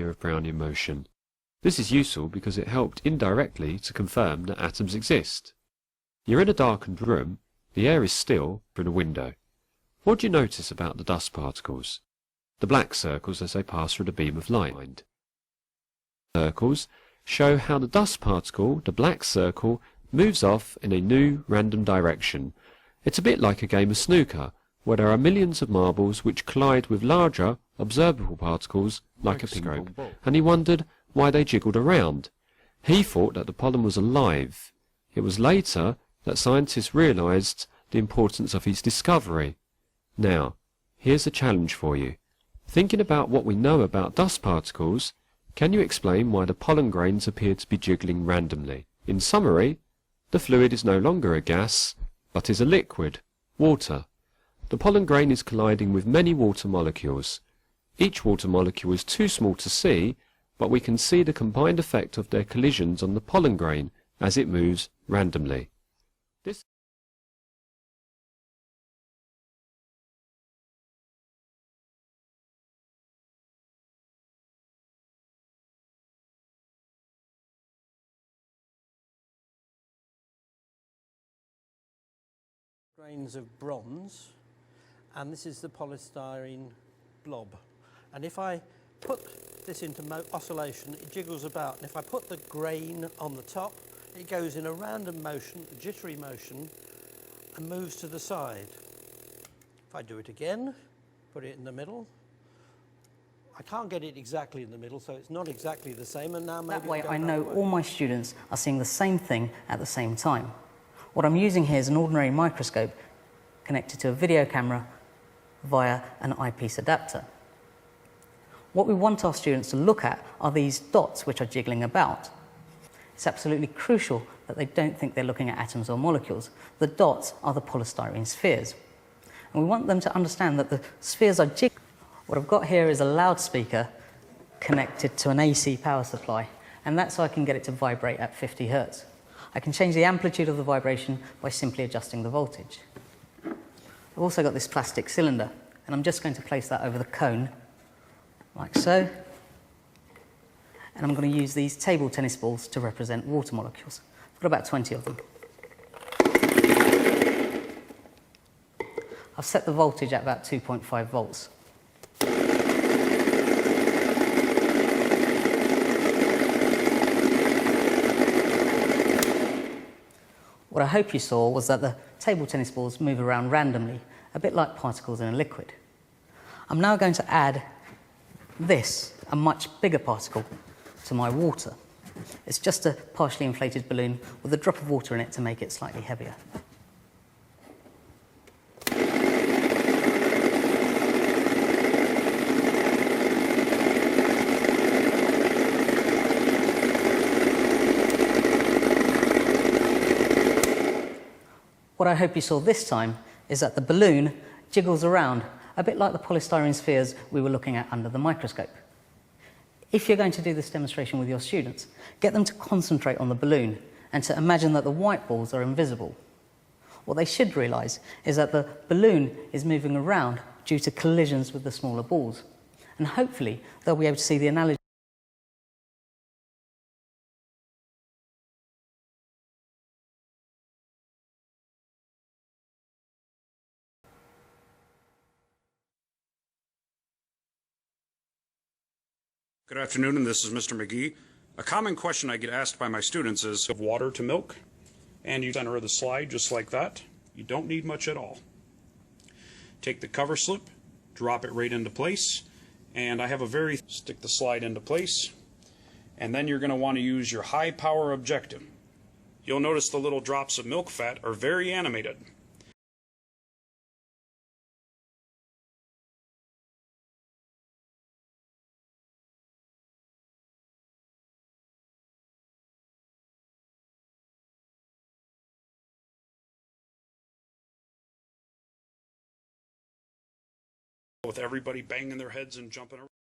of Brownian motion. This is useful because it helped indirectly to confirm that atoms exist. You're in a darkened room, the air is still through the window. What do you notice about the dust particles? The black circles as they pass through the beam of light. Circles show how the dust particle, the black circle, moves off in a new random direction. It's a bit like a game of snooker, where there are millions of marbles which collide with larger, observable particles like a ping-pong ball. And he wondered why they jiggled around. He thought that the pollen was alive. It was later that scientists realized the importance of his discovery. Now, here's a challenge for you. Thinking about what we know about dust particles, can you explain why the pollen grains appear to be jiggling randomly? In summary, the fluid is no longer a gas, but is a liquid, water. The pollen grain is colliding with many water molecules. Each water molecule is too small to see, but we can see the combined effect of their collisions on the pollen grain as it moves randomly. This grains of bronze, and this is the polystyrene blob. And if I put this into oscillation, it jiggles about, and if I put the grain on the top, it goes in a random motion, a jittery motion, and moves to the side. If I do it again, put it in the middle, I can't get it exactly in the middle, so it's not exactly the same, and now maybe that way I know all my students are seeing the same thing at the same time. What I'm using here is an ordinary microscope connected to a video camera via an eyepiece adapter. What we want our students to look at are these dots which are jiggling about. It's absolutely crucial that they don't think they're looking at atoms or molecules. The dots are the polystyrene spheres. And we want them to understand that the spheres are jiggling. What I've got here is a loudspeaker connected to an AC power supply, and that's so I can get it to vibrate at 50 Hertz. I can change the amplitude of the vibration by simply adjusting the voltage. I've also got this plastic cylinder, and I'm just going to place that over the cone, like so. And I'm going to use these table tennis balls to represent water molecules. I've got about 20 of them. I've set the voltage at about 2.5 volts. What I hope you saw was that the table tennis balls move around randomly, a bit like particles in a liquid. I'm now going to add this, a much bigger particle, to my water. It's just a partially inflated balloon with a drop of water in it to make it slightly heavier. What I hope you saw this time is that the balloon jiggles around, a bit like the polystyrene spheres we were looking at under the microscope. If you're going to do this demonstration with your students, get them to concentrate on the balloon and to imagine that the white balls are invisible. What they should realise is that the balloon is moving around due to collisions with the smaller balls. And hopefully they'll be able to see the analogy. Good afternoon, and this is Mr. McGee. A common question I get asked by my students is of water to milk, and you center of the slide just like that. You don't need much at all. Take the cover slip, drop it right into place, and I have stick the slide into place, and then you're going to want to use your high power objective. You'll notice the little drops of milk fat are very animated. With everybody banging their heads and jumping around.